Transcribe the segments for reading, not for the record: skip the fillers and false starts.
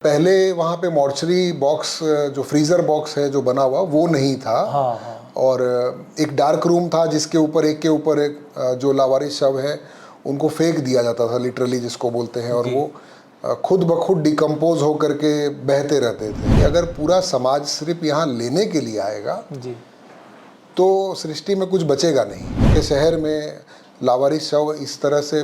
पहले वहाँ पे मॉर्चरी बॉक्स, जो फ्रीज़र बॉक्स है जो बना हुआ, वो नहीं था। हाँ। और एक डार्क रूम था जिसके ऊपर एक के ऊपर एक जो लावारिस शव है उनको फेंक दिया जाता था, लिटरली जिसको बोलते हैं, और वो खुद ब खुद डिकम्पोज होकर के बहते रहते थे। अगर पूरा समाज सिर्फ यहाँ लेने के लिए आएगा जी, तो सृष्टि में कुछ बचेगा नहीं। कि शहर में लावारिस शव इस तरह से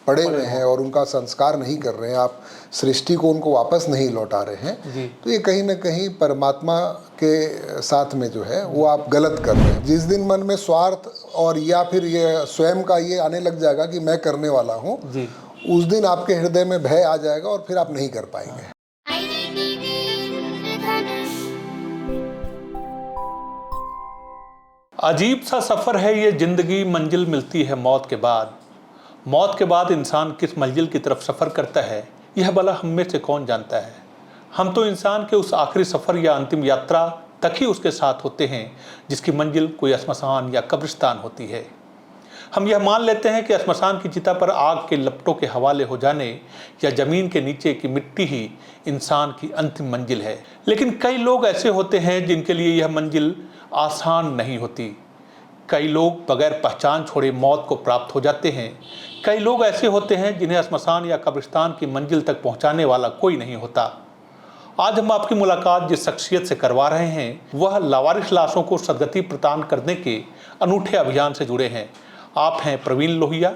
पड़े हुए हैं और उनका संस्कार नहीं कर रहे हैं, आप सृष्टि को उनको वापस नहीं लौटा रहे हैं, तो ये कहीं ना कहीं परमात्मा के साथ में जो है वो आप गलत कर रहे हैं। जिस दिन मन में स्वार्थ और या फिर ये स्वयं का ये आने लग जाएगा कि मैं करने वाला हूँ, उस दिन आपके हृदय में भय आ जाएगा और फिर आप नहीं कर पाएंगे। अजीब सा सफ़र है ये ज़िंदगी, मंजिल मिलती है मौत के बाद। मौत के बाद इंसान किस मंजिल की तरफ सफ़र करता है, यह भला हम में से कौन जानता है। हम तो इंसान के उस आखिरी सफ़र या अंतिम यात्रा तक ही उसके साथ होते हैं जिसकी मंजिल कोई श्मशान या कब्रिस्तान होती है। हम यह मान लेते हैं कि श्मशान की चिता पर आग के लपटों के हवाले हो जाने या ज़मीन के नीचे की मिट्टी ही इंसान की अंतिम मंजिल है। लेकिन कई लोग ऐसे होते हैं जिनके लिए यह मंजिल आसान नहीं होती। कई लोग बगैर पहचान छोड़े मौत को प्राप्त हो जाते हैं। कई लोग ऐसे होते हैं जिन्हें श्मशान या कब्रिस्तान की मंजिल तक पहुंचाने वाला कोई नहीं होता। आज हम आपकी मुलाकात जिस शख्सियत से करवा रहे हैं वह लावारिस लाशों को सदगति प्रदान करने के अनूठे अभियान से जुड़े हैं। आप हैं प्रवीण लोहिया,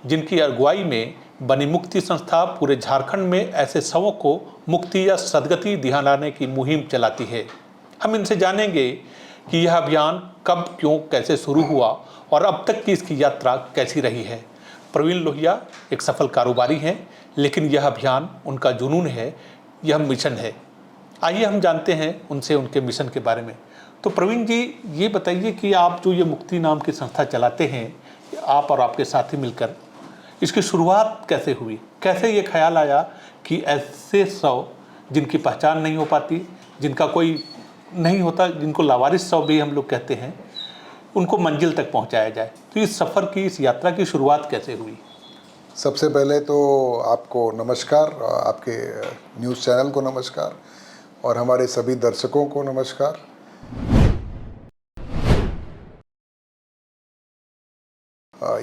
जिनकी अगुवाई में बनी मुक्ति संस्था पूरे झारखंड में ऐसे शवों को मुक्ति या सदगति दिलाने की मुहिम चलाती है। हम इनसे जानेंगे कि यह अभियान कब, क्यों, कैसे शुरू हुआ और अब तक की इसकी यात्रा कैसी रही है। प्रवीण लोहिया एक सफल कारोबारी हैं, लेकिन यह अभियान उनका जुनून है, यह मिशन है। आइए हम जानते हैं उनसे उनके मिशन के बारे में। तो प्रवीण जी, ये बताइए कि आप जो ये मुक्ति नाम की संस्था चलाते हैं, आप और आपके साथी मिलकर, इसकी शुरुआत कैसे हुई? कैसे ये ख्याल आया कि ऐसे शव जिनकी पहचान नहीं हो पाती, जिनका कोई नहीं होता, जिनको लावारिस शव भी हम लोग कहते हैं, उनको मंजिल तक पहुंचाया जाए? तो इस सफ़र की, इस यात्रा की शुरुआत कैसे हुई? सबसे पहले तो आपको नमस्कार, आपके न्यूज़ चैनल को नमस्कार और हमारे सभी दर्शकों को नमस्कार।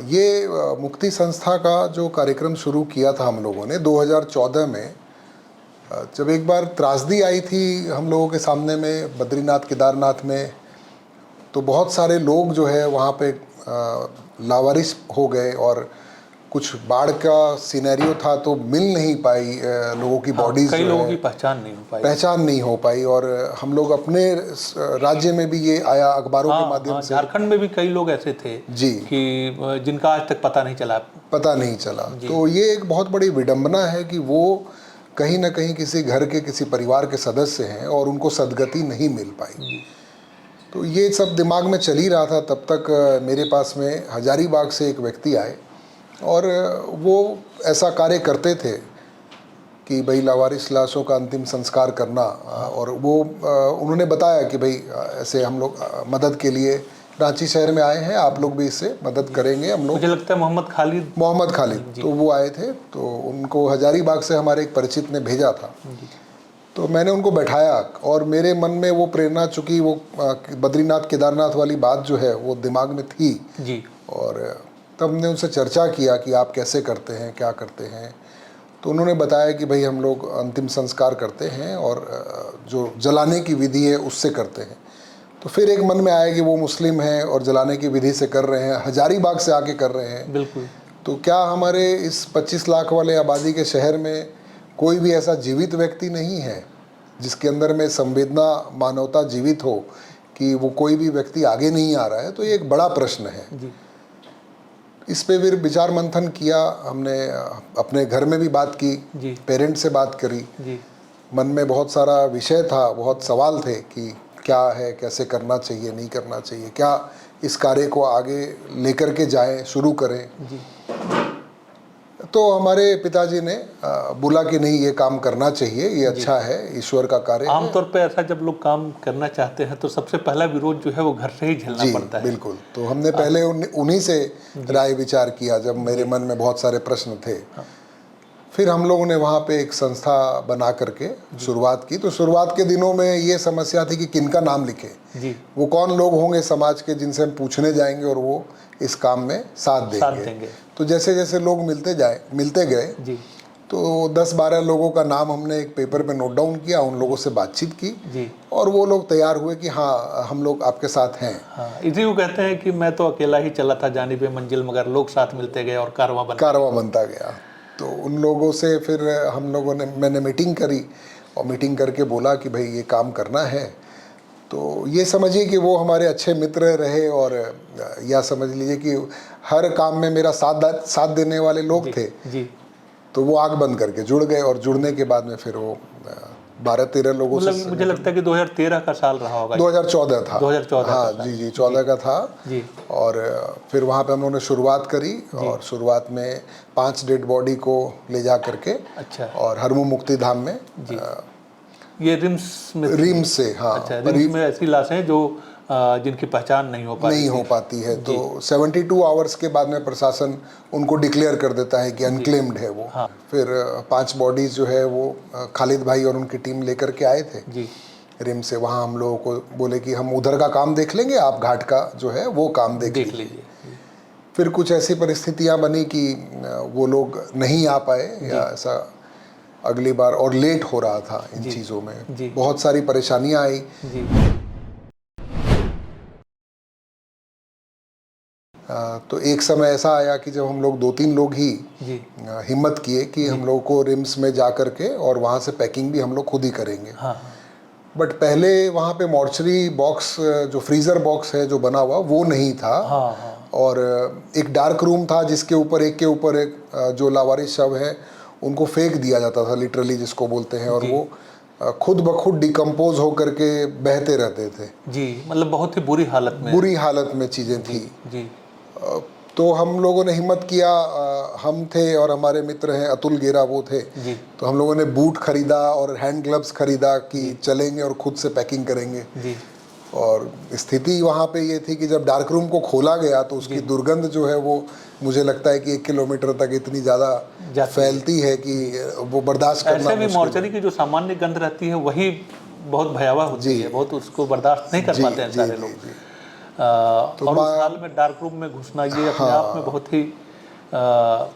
ये मुक्ति संस्था का जो कार्यक्रम शुरू किया था हम लोगों ने 2014 में, जब एक बार त्रासदी आई थी हम लोगों के सामने में बद्रीनाथ केदारनाथ में, तो बहुत सारे लोग जो है वहाँ पे लावारिस हो गए और कुछ बाढ़ का सिनेरियो था तो मिल नहीं पाई लोगों की बॉडीज। कई लोगों की पहचान नहीं हो पाई और हम लोग अपने राज्य में भी ये आया अखबारों के माध्यम से। झारखंड में भी कई लोग ऐसे थे जी कि जिनका आज तक पता नहीं चला। तो ये एक बहुत बड़ी विडंबना है कि वो कहीं ना कहीं किसी घर के, किसी परिवार के सदस्य हैं और उनको सदगति नहीं मिल पाई। तो ये सब दिमाग में चल ही रहा था। तब तक मेरे पास में हजारीबाग से एक व्यक्ति आए और वो ऐसा कार्य करते थे कि भाई लावारिस लाशों का अंतिम संस्कार करना, और वो उन्होंने बताया कि भाई ऐसे हम लोग मदद के लिए रांची शहर में आए हैं, आप लोग भी इससे मदद करेंगे। हम लोग, मुझे लगता है मोहम्मद खालिद, तो वो आए थे, तो उनको हजारीबाग से हमारे एक परिचित ने भेजा था। तो मैंने उनको बैठाया और मेरे मन में वो प्रेरणा, चूँकि वो बद्रीनाथ केदारनाथ वाली बात जो है वो दिमाग में थी जी। और तब हमने उनसे चर्चा किया कि आप कैसे करते हैं, क्या करते हैं। तो उन्होंने बताया कि भाई हम लोग अंतिम संस्कार करते हैं और जो जलाने की विधि है उससे करते हैं। तो फिर एक मन में आया कि वो मुस्लिम हैं और जलाने की विधि से कर रहे हैं, हजारीबाग से आके कर रहे हैं। बिल्कुल। तो क्या हमारे इस 25 लाख वाले आबादी के शहर में कोई भी ऐसा जीवित व्यक्ति नहीं है जिसके अंदर में संवेदना, मानवता जीवित हो, कि वो कोई भी व्यक्ति आगे नहीं आ रहा है? तो ये एक बड़ा प्रश्न है जी। इस पे फिर विचार मंथन किया हमने, अपने घर में भी बात की, पेरेंट्स से बात करी जी। मन में बहुत सारा विषय था, बहुत सवाल थे कि क्या है, कैसे करना चाहिए, नहीं करना चाहिए, क्या इस कार्य को आगे लेकर के जाएं, शुरू करें जी। तो हमारे पिताजी ने बोला कि नहीं, ये काम करना चाहिए, ये अच्छा है, ईश्वर का कार्य है। आमतौर पे ऐसा जब लोग काम करना चाहते हैं तो सबसे पहला विरोध जो है वो घर से ही झेलना पड़ता है। बिल्कुल। तो हमने पहले उन्हीं से राय विचार किया जब मेरे मन में बहुत सारे प्रश्न थे। फिर हम लोगों ने वहाँ पे एक संस्था बना करके शुरुआत की। तो शुरुआत के दिनों में ये समस्या थी कि किनका नाम लिखें, जी वो कौन लोग होंगे समाज के जिनसे हम पूछने जाएंगे और वो इस काम में साथ देंगे। तो जैसे जैसे लोग मिलते गए जी तो 10-12 लोगों का नाम हमने एक पेपर पे नोट डाउन किया, उन लोगों से बातचीत की जी। और वो लोग तैयार हुए कि हाँ हम लोग आपके साथ हैं। हाँ, इसी को कहते हैं कि मैं तो अकेला ही चला था जानिबे मंजिल, मगर लोग साथ मिलते गए और कारवां बनता गया। तो उन लोगों से फिर मैंने मीटिंग करी और मीटिंग करके बोला कि भाई ये काम करना है। तो ये समझिए कि वो हमारे अच्छे मित्र रहे और या समझ लीजिए कि हर काम में मेरा साथ देने वाले लोग थे। जी। तो वो आंख बंद करके जुड़ गए और जुड़ने के बाद में फिर वो 12-13 लोगों से, मतलब मुझे लगता है कि 2013 का साल रहा होगा। 2014 था। 2014 हाँ जी 14 का था जी। और फिर वहाँ पे हम लोगों ने शुरुआत करी और शुरुआत में 5 डेड बॉडी को ले जा करके अच्छा, और हरमू मुक्ति धाम में जी। ये रिम्स में रिम्स से, हाँ अच्छा, रिम्स में ऐसी लाशें जो जिनकी पहचान नहीं हो पाती है। तो 72 आवर्स के बाद में प्रशासन उनको डिक्लेयर कर देता है कि अनक्लेम्ड है वो। हाँ। फिर 5 बॉडीज जो है वो खालिद भाई और उनकी टीम लेकर के आए थे जी रिम्स से। वहाँ हम लोगों को बोले कि हम उधर का काम देख लेंगे, आप घाट का जो है वो काम देख लीजिए। फिर कुछ ऐसी परिस्थितियाँ बनी कि वो लोग नहीं आ पाए या ऐसा अगली बार, और लेट हो रहा था इन चीज़ों में, बहुत सारी परेशानियाँ आई। तो एक समय ऐसा आया कि जब हम लोग 2-3 लोग ही हिम्मत किए कि हम लोग को रिम्स में जा कर के और वहाँ से पैकिंग भी हम लोग खुद ही करेंगे। हाँ। बट पहले वहाँ पे मॉर्चरी बॉक्स, जो फ्रीज़र बॉक्स है जो बना हुआ, वो नहीं था। हाँ। और एक डार्क रूम था जिसके ऊपर एक के ऊपर एक जो लावारिस शव है उनको फेंक दिया जाता था, लिटरली जिसको बोलते हैं, और वो खुद ब खुद डिकम्पोज होकर के बहते रहते थे। जी, मतलब बहुत ही बुरी हालत में चीज़ें थी। जी। तो हम लोगों ने हिम्मत किया, हम थे और हमारे मित्र हैं अतुल गेरा वो थे जी। तो हम लोगों ने बूट खरीदा और हैंड ग्लव्स खरीदा कि चलेंगे और खुद से पैकिंग करेंगे जी। और स्थिति वहाँ पे ये थी कि जब डार्क रूम को खोला गया तो उसकी दुर्गंध जो है वो मुझे लगता है कि 1 किलोमीटर तक इतनी ज़्यादा फैलती है कि वो बर्दाश्त करना ऐसे भी मॉर्चरी की जो सामान्य गंध रहती है वही बहुत भयावह होती है, बहुत उसको बर्दाश्त नहीं कर पाते हैं सारे लोग। तो और उस हाल में डार्क रूम में घुसना ये अपने आप में बहुत ही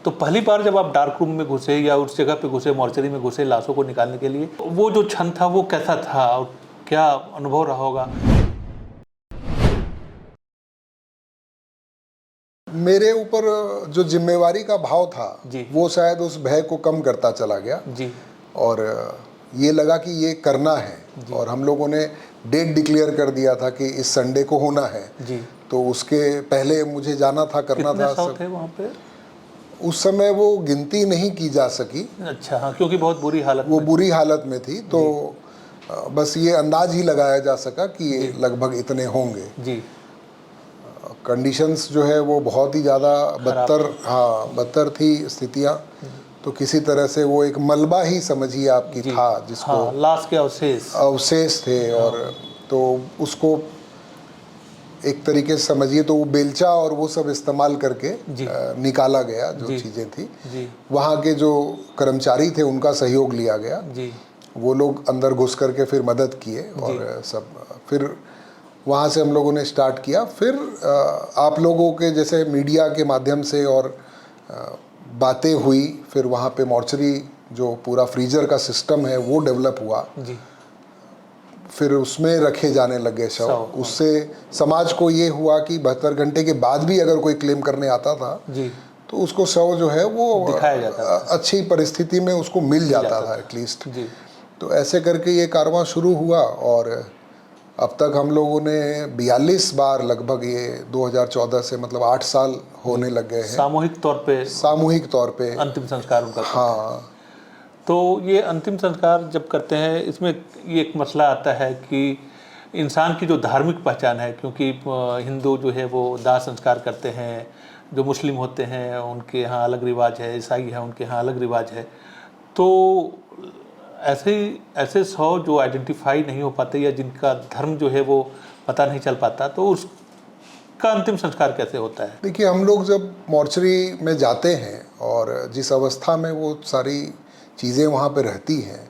तो पहली बार जब आप डार्क रूम में घुसे या उस जगह पे घुसे, मॉर्चरी में घुसे लाशों को निकालने के लिए, वो जो क्षण था वो कैसा था और क्या अनुभव रहा होगा? मेरे ऊपर जो जिम्मेवारी का भाव था वो शायद उस भय को कम करता चला गया जी। और ये लगा कि ये करना है और हम लोगों ने डेट डिक्लेयर कर दिया था कि इस संडे को होना है जी। तो उसके पहले मुझे जाना था, करना था। कितने थे वहाँ पे? उस समय वो गिनती नहीं की जा सकी। अच्छा, हाँ, क्योंकि बहुत बुरी हालत में थी तो बस ये अंदाज ही लगाया जा सका कि ये लगभग इतने होंगे जी। कंडीशंस जो है वो बहुत ही ज़्यादा बदतर थी स्थितियाँ। तो किसी तरह से वो एक मलबा ही समझिए आपकी था जिसको लाश के अवशेष थे और तो उसको एक तरीके से समझिए तो वो बेलचा और वो सब इस्तेमाल करके निकाला गया जो चीज़ें थी। वहाँ के जो कर्मचारी थे उनका सहयोग लिया गया, वो लोग अंदर घुस करके फिर मदद किए और सब। फिर वहाँ से हम लोगों ने स्टार्ट किया। फिर आप लोगों के जैसे मीडिया के माध्यम से और बातें हुई, फिर वहाँ पे मॉर्चरी जो पूरा फ्रीजर का सिस्टम है वो डेवलप हुआ जी। फिर उसमें रखे जाने लगे शव। उससे समाज को ये हुआ कि 72 घंटे के बाद भी अगर कोई क्लेम करने आता था जी। तो उसको शव जो है वो अच्छी परिस्थिति में उसको मिल जाता था एटलीस्ट। तो ऐसे करके ये कारवां शुरू हुआ और अब तक हम लोगों ने 42 बार लगभग, ये 2014 से मतलब 8 साल होने लग गए हैं सामूहिक तौर पे अंतिम संस्कार उनका। हाँ। तो ये अंतिम संस्कार जब करते हैं इसमें ये एक मसला आता है कि इंसान की जो धार्मिक पहचान है, क्योंकि हिंदू जो है वो दाह संस्कार करते हैं, जो मुस्लिम होते हैं उनके यहाँ अलग रिवाज है, ईसाई है उनके यहाँ अलग रिवाज है। तो ऐसे 100 जो आइडेंटिफाई नहीं हो पाते या जिनका धर्म जो है वो पता नहीं चल पाता, तो का अंतिम संस्कार कैसे होता है? देखिए, हम लोग जब मॉर्चरी में जाते हैं और जिस अवस्था में वो सारी चीज़ें वहाँ पे रहती हैं,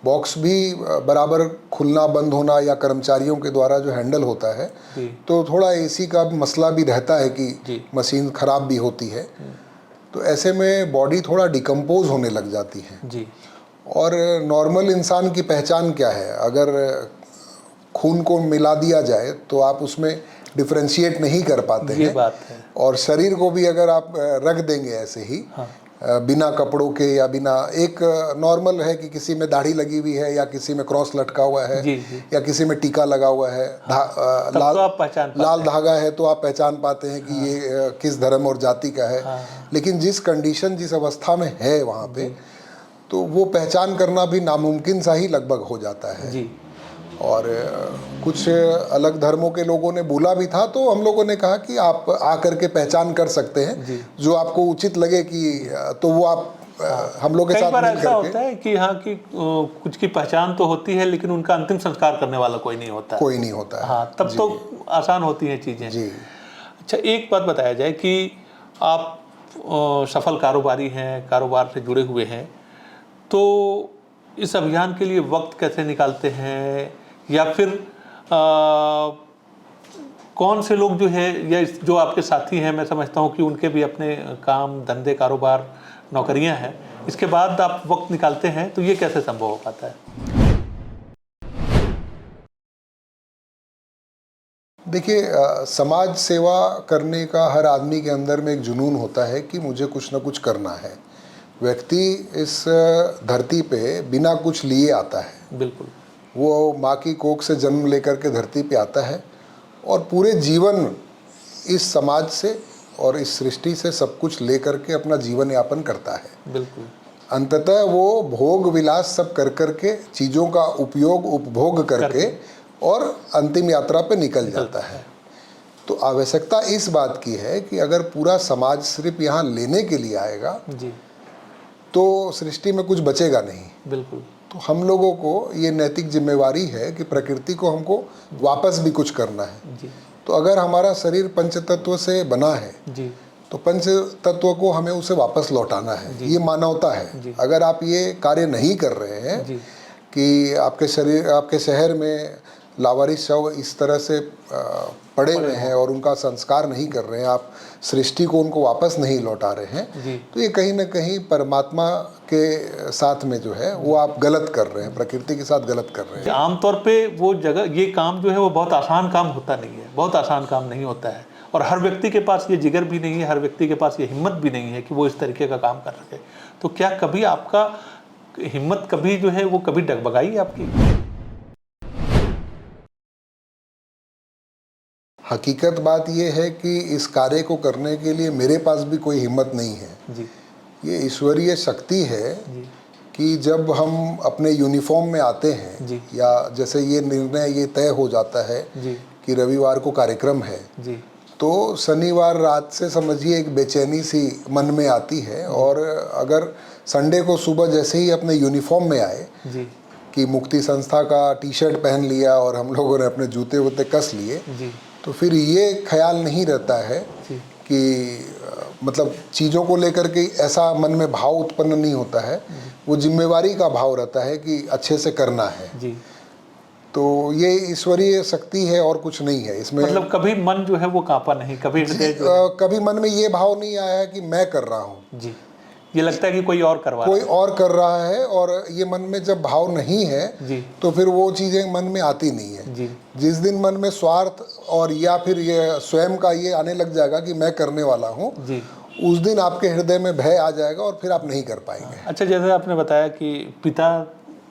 बॉक्स भी बराबर खुलना बंद होना या कर्मचारियों के द्वारा जो हैंडल होता है, जी। तो थोड़ा एसी का मसला भी रहता है जी। कि मशीन ख़राब भी होती है, तो ऐसे में बॉडी थोड़ा डिकम्पोज होने लग जाती है। जी। और नॉर्मल इंसान की पहचान क्या है? अगर खून को मिला दिया जाए तो आप उसमें डिफ्रेंशिएट नहीं कर पाते ये हैं। बात है। और शरीर को भी अगर आप रख देंगे ऐसे ही, हाँ। बिना कपड़ों के या बिना, एक नॉर्मल है कि किसी में दाढ़ी लगी हुई है या किसी में क्रॉस लटका हुआ है, जी, जी। या किसी में टीका लगा हुआ है, तब लाल तो आप पहचान पाते लाल हैं। धागा है, तो आप पहचान पाते हैं कि ये किस धर्म और जाति का है। लेकिन जिस कंडीशन, जिस अवस्था में है वहाँ पे, तो वो पहचान करना भी नामुमकिन सा ही लगभग हो जाता है। जी। और कुछ अलग धर्मों के लोगों ने बोला भी था, तो हम लोगों ने कहा कि आप आकर के पहचान कर सकते हैं, जो आपको उचित लगे कि, तो वो आप हम लोग के कई साथ बार मिल ऐसा होता करके। है कि हाँ कि कुछ की पहचान तो होती है लेकिन उनका अंतिम संस्कार करने वाला कोई नहीं होता। कोई नहीं होता है। हाँ, तब तो आसान होती हैं चीज़ें। जी। अच्छा, एक बात बताया जाए कि आप सफल कारोबारी हैं, कारोबार से जुड़े हुए हैं, तो इस अभियान के लिए वक्त कैसे निकालते हैं, या फिर कौन से लोग जो है, या जो आपके साथी हैं, मैं समझता हूँ कि उनके भी अपने काम धंधे, कारोबार, नौकरियां हैं, इसके बाद आप वक्त निकालते हैं, तो ये कैसे संभव हो पाता है? देखिए, समाज सेवा करने का हर आदमी के अंदर में एक जुनून होता है कि मुझे कुछ ना कुछ करना है। व्यक्ति इस धरती पे बिना कुछ लिए आता है। बिल्कुल। वो माँ की कोख से जन्म लेकर के धरती पे आता है और पूरे जीवन इस समाज से और इस सृष्टि से सब कुछ लेकर के अपना जीवन यापन करता है। बिल्कुल। अंततः वो भोग विलास सब कर करके, चीज़ों का उपयोग उपभोग करके और अंतिम यात्रा पे निकल जाता है। तो आवश्यकता इस बात की है कि अगर पूरा समाज सिर्फ यहाँ लेने के लिए आएगा जी। तो सृष्टि में कुछ बचेगा नहीं। बिल्कुल। तो हम लोगों को ये नैतिक जिम्मेवारी है कि प्रकृति को हमको वापस भी कुछ करना है। जी। तो अगर हमारा शरीर पंच तत्व से बना है, जी। तो पंच तत्व को हमें उसे वापस लौटाना है। ये मानवता है। अगर आप ये कार्य नहीं कर रहे हैं कि आपके शरीर, आपके शहर में लावारिस शव इस तरह से पड़े हुए हैं और उनका संस्कार नहीं कर रहे हैं, आप सृष्टि को उनको वापस नहीं लौटा रहे हैं, तो ये कहीं ना कहीं परमात्मा के साथ में जो है वो आप गलत कर रहे हैं, प्रकृति के साथ गलत कर रहे हैं। आमतौर पे वो जगह, ये काम जो है वो बहुत आसान काम होता नहीं है, बहुत आसान काम नहीं होता है, और हर व्यक्ति के पास ये जिगर भी नहीं है, हर व्यक्ति के पास ये हिम्मत भी नहीं है कि वो इस तरीके का काम कर सके। तो क्या कभी आपका हिम्मत कभी जो है वो कभी डगमगाई आपकी? हकीकत बात यह है कि इस कार्य को करने के लिए मेरे पास भी कोई हिम्मत नहीं है। जी। ये ईश्वरीय शक्ति है कि जब हम अपने यूनिफॉर्म में आते हैं, या जैसे ये निर्णय ये तय हो जाता है कि रविवार को कार्यक्रम है, तो शनिवार रात से समझिए एक बेचैनी सी मन में आती है। और अगर संडे को सुबह जैसे ही अपने यूनिफॉर्म में आए कि मुक्ति संस्था का टी शर्ट पहन लिया और हम लोगों ने अपने जूते वूते कस लिए, तो फिर ये ख्याल नहीं रहता है कि मतलब चीज़ों को लेकर के ऐसा मन में भाव उत्पन्न नहीं होता है। वो जिम्मेवारी का भाव रहता है कि अच्छे से करना है। तो ये ईश्वरीय शक्ति है और कुछ नहीं है इसमें। मतलब कभी मन जो है वो कांपा नहीं, कभी कभी मन में ये भाव नहीं आया है कि मैं कर रहा हूँ। जी। ये लगता है कि कोई और करवा कोई और कर रहा है, और ये मन में जब भाव नहीं है तो फिर वो चीज़ें मन में आती नहीं है। जिस दिन मन में स्वार्थ और या फिर ये स्वयं का ये आने लग जाएगा कि मैं करने वाला हूँ, उस दिन आपके हृदय में भय आ जाएगा और फिर आप नहीं कर पाएंगे। अच्छा, जैसे आपने बताया कि पिता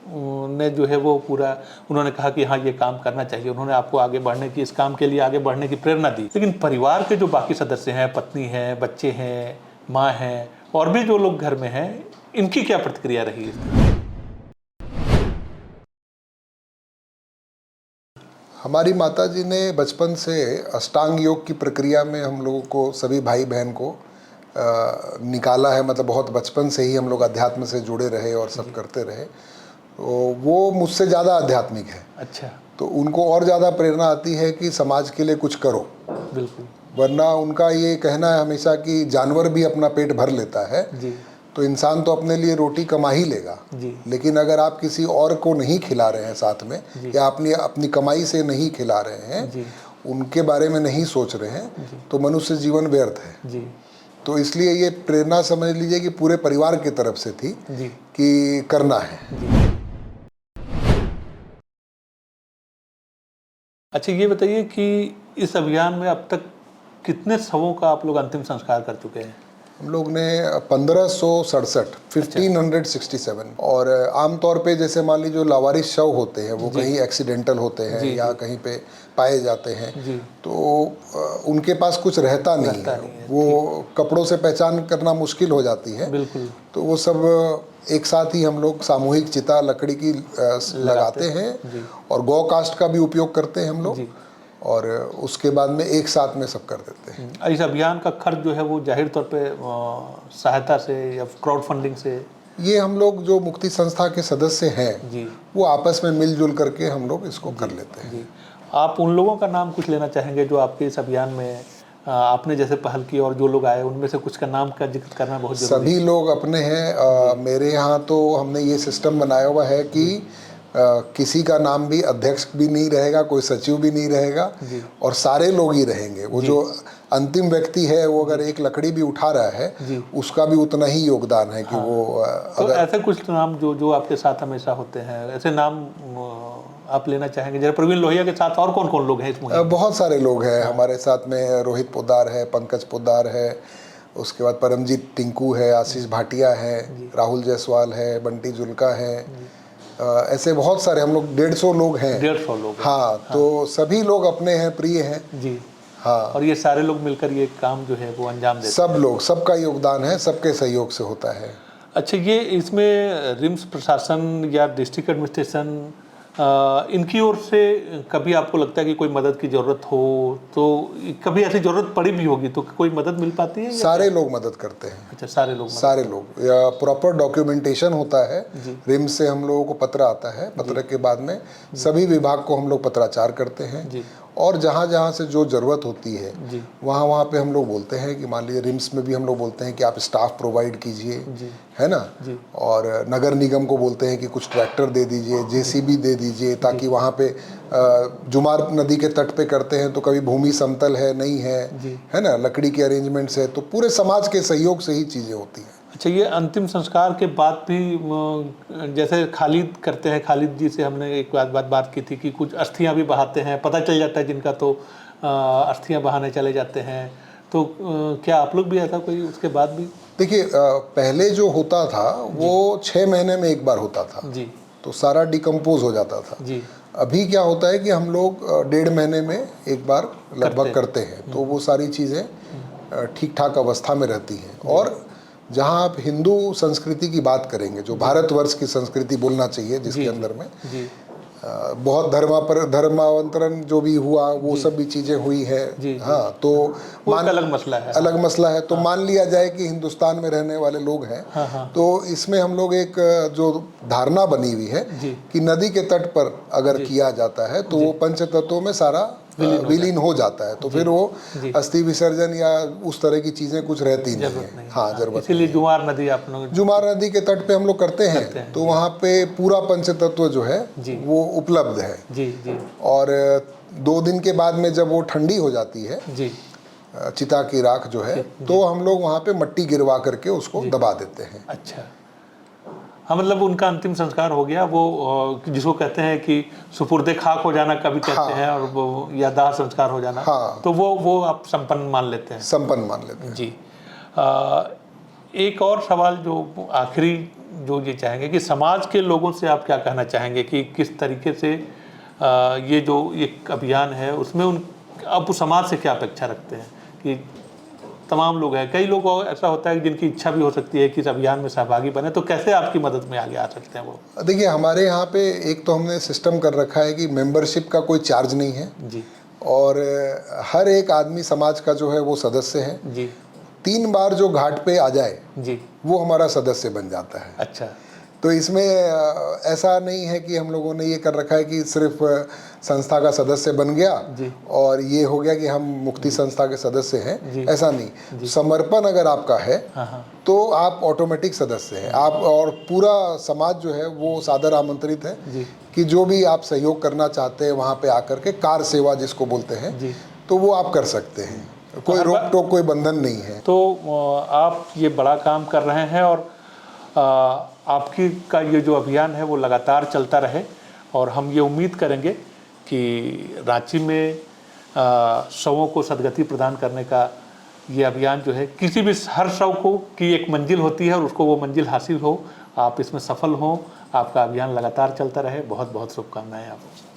ने जो है वो पूरा, उन्होंने कहा कि हाँ ये काम करना चाहिए, उन्होंने आपको आगे बढ़ने की, इस काम के लिए आगे बढ़ने की प्रेरणा दी, लेकिन परिवार के जो बाकी सदस्य हैं, पत्नी हैं, बच्चे हैं, माँ हैं, और भी जो लोग घर में हैं, इनकी क्या प्रतिक्रिया रही है? हमारी माताजी ने बचपन से अष्टांग योग की प्रक्रिया में हम लोगों को, सभी भाई बहन को निकाला है। मतलब बहुत बचपन से ही हम लोग अध्यात्म से जुड़े रहे और सब करते रहे। तो वो मुझसे ज़्यादा आध्यात्मिक है। अच्छा। तो उनको और ज़्यादा प्रेरणा आती है कि समाज के लिए कुछ करो। बिल्कुल। वरना उनका ये कहना है हमेशा कि जानवर भी अपना पेट भर लेता है, जी तो इंसान तो अपने लिए रोटी कमा ही लेगा, जी लेकिन अगर आप किसी और को नहीं खिला रहे हैं साथ में, या अपनी अपनी कमाई से नहीं खिला रहे हैं, जी उनके बारे में नहीं सोच रहे हैं, तो मनुष्य जीवन व्यर्थ है। जी तो इसलिए ये प्रेरणा समझ लीजिए कि पूरे परिवार की तरफ से थी जी कि करना है। जी। अच्छा, ये बताइए कि इस अभियान में अब तक कितने शवों का आप लोग अंतिम संस्कार कर चुके हैं? हम लोग ने 1567 1567, और आमतौर पे जैसे मान लीजिए जो लावारिस शव होते हैं वो कहीं एक्सीडेंटल होते हैं या कहीं पे पाए जाते हैं, जी तो उनके पास कुछ रहता नहीं है, वो कपड़ों से पहचान करना मुश्किल हो जाती है। बिल्कुल। तो वो सब एक साथ ही हम लोग सामूहिक चिता लकड़ी की लगाते हैं, और गौ काष्ठ का भी उपयोग करते हैं हम लोग, जी। और उसके बाद में एक साथ में सब कर देते हैं। इस अभियान का खर्च जो है वो जाहिर तौर पे सहायता से या क्राउड फंडिंग से? ये हम लोग जो मुक्ति संस्था के सदस्य हैं जी वो आपस में मिलजुल करके हम लोग इसको कर लेते हैं। जी। आप उन लोगों का नाम कुछ लेना चाहेंगे जो आपके इस अभियान में आपने जैसे पहल की, और जो लोग आए उनमें से कुछ का नाम का जिक्र करना बहुत जरूरी है? सभी लोग अपने हैं। मेरे यहाँ तो हमने ये सिस्टम बनाया हुआ है कि किसी का नाम भी, अध्यक्ष भी नहीं रहेगा, कोई सचिव भी नहीं रहेगा, और सारे लोग ही रहेंगे। वो जो अंतिम व्यक्ति है वो अगर एक लकड़ी भी उठा रहा है उसका भी उतना ही योगदान है कि वो तो ऐसे कुछ नाम जो आपके साथ हमेशा होते हैं, ऐसे नाम आप लेना चाहेंगे? जैसे प्रवीण लोहिया के साथ और कौन कौन लोग हैं इस मुहिम में? बहुत सारे लोग हैं हमारे साथ में। रोहित पोद्दार है, पंकज पोद्दार है, उसके बाद परमजीत टिंकू है, आशीष भाटिया है, राहुल जायसवाल है, बंटी जुल्का है, ऐसे बहुत सारे, हम लोग 150 लोग हैं। 150 लोग हैं। हाँ, तो सभी लोग अपने हैं, प्रिय हैं जी। हाँ, और ये सारे लोग मिलकर ये काम जो है वो अंजाम देते हैं? सब लोग, सबका योगदान है, सबके सहयोग से होता है। अच्छा, ये इसमें रिम्स प्रशासन या डिस्ट्रिक्ट एडमिनिस्ट्रेशन इनकी ओर से कभी आपको लगता है कि कोई मदद की ज़रूरत हो, तो कभी ऐसी ज़रूरत पड़ी भी होगी तो कोई मदद मिल पाती है? सारे लोग मदद करते हैं। अच्छा, सारे लोग सारे लोग, या प्रॉपर डॉक्यूमेंटेशन होता है। रिम्स से हम लोगों को पत्र आता है, पत्र के बाद में सभी विभाग को हम लोग पत्राचार करते हैं, और जहाँ जहाँ से जो ज़रूरत होती है वहाँ वहाँ पे हम लोग बोलते हैं कि मान लीजिए रिम्स में भी हम लोग बोलते हैं कि आप स्टाफ प्रोवाइड कीजिए, है ना, और नगर निगम को बोलते हैं कि कुछ ट्रैक्टर दे दीजिए, जेसीबी दे दीजिए, ताकि वहाँ पे जुमार नदी के तट पे करते हैं तो कभी भूमि समतल है नहीं है ना, लकड़ी के अरेंजमेंट्स है, तो पूरे समाज के सहयोग से ही चीज़ें होती हैं। अच्छा, ये अंतिम संस्कार के बाद भी जैसे खालिद करते हैं, खालिद जी से हमने एक बात की थी कि कुछ अस्थियां भी बहाते हैं, पता चल जाता है जिनका तो अस्थियां बहाने चले जाते हैं, तो क्या आप लोग भी ऐसा कोई उसके बाद भी? देखिए, पहले जो होता था वो 6 महीने में एक बार होता था जी, तो सारा डिकम्पोज हो जाता था जी। अभी क्या होता है कि हम लोग 1.5 महीने में एक बार लगभग करते हैं, तो वो सारी चीज़ें ठीक ठाक अवस्था में रहती हैं। और जहाँ आप हिंदू संस्कृति की बात करेंगे, जो भारतवर्ष की संस्कृति बोलना चाहिए, जिसके अंदर में बहुत धर्मांतरण जो भी हुआ वो सब भी चीज़ें हुई है, हाँ, तो अलग मसला है। अलग मसला है। तो मान लिया जाए कि हिंदुस्तान में रहने वाले लोग हैं, तो इसमें हम लोग एक जो धारणा बनी हुई है कि नदी के तट पर अगर किया जाता है तो वो पंच तत्वों में सारा विलीन हो जाता है, तो फिर वो अस्थि विसर्जन या उस तरह की चीजें कुछ रहती नहीं है। हाँ, जरूरत। इसीलिए जुमार नदी आप लोग, जुमार नदी के तट पे हम लोग करते हैं, तो वहाँ पे पूरा पंच तत्व जो है वो उपलब्ध है। जी जी। और 2 दिन के बाद में जब वो ठंडी हो जाती है जी, चिता की राख जो है, तो हम लोग वहाँ पे मट्टी गिरवा करके उसको दबा देते हैं। अच्छा, हाँ, मतलब उनका अंतिम संस्कार हो गया, वो जिसको कहते हैं कि सुपुर्दे खाक हो जाना कभी कहते हैं, और वो या दाह संस्कार हो जाना, तो वो आप संपन्न मान लेते हैं? संपन्न मान लेते हैं जी। एक और सवाल जो आखिरी जो ये चाहेंगे कि समाज के लोगों से आप क्या कहना चाहेंगे कि किस तरीके से ये जो एक अभियान है उसमें आप समाज से क्या अपेक्षा रखते हैं? कि तमाम लोग हैं, कई लोग ऐसा होता है कि जिनकी इच्छा भी हो सकती है कि इस अभियान में सहभागी बने, तो कैसे आपकी मदद में आगे आ सकते हैं वो? देखिए, हमारे यहाँ पे एक तो हमने सिस्टम कर रखा है कि मेंबरशिप का कोई चार्ज नहीं है जी, और हर एक आदमी समाज का जो है वो सदस्य है जी। 3 बार जो घाट पे आ जाए जी, वो हमारा सदस्य बन जाता है। अच्छा। तो इसमें ऐसा नहीं है कि हम लोगों ने ये कर रखा है कि सिर्फ संस्था का सदस्य बन गया जी। और ये हो गया कि हम मुक्ति संस्था के सदस्य जी। हैं, ऐसा नहीं। समर्पण अगर आपका है तो आप ऑटोमेटिक सदस्य हैं आप, और पूरा समाज जो है वो सादर आमंत्रित है जी। कि जो भी आप सहयोग करना चाहते हैं वहाँ पे आकर के कार सेवा जिसको बोलते हैं जी। तो वो आप कर सकते हैं। कोई रोक टोक, कोई बंधन नहीं है। तो आप ये बड़ा काम कर रहे हैं और आपकी का ये जो अभियान है वो लगातार चलता रहे, और हम ये उम्मीद करेंगे कि रांची में शवों को सदगति प्रदान करने का ये अभियान जो है, किसी भी हर शव को की एक मंजिल होती है और उसको वो मंजिल हासिल हो, आप इसमें सफल हों, आपका अभियान लगातार चलता रहे। बहुत बहुत शुभकामनाएं आपको।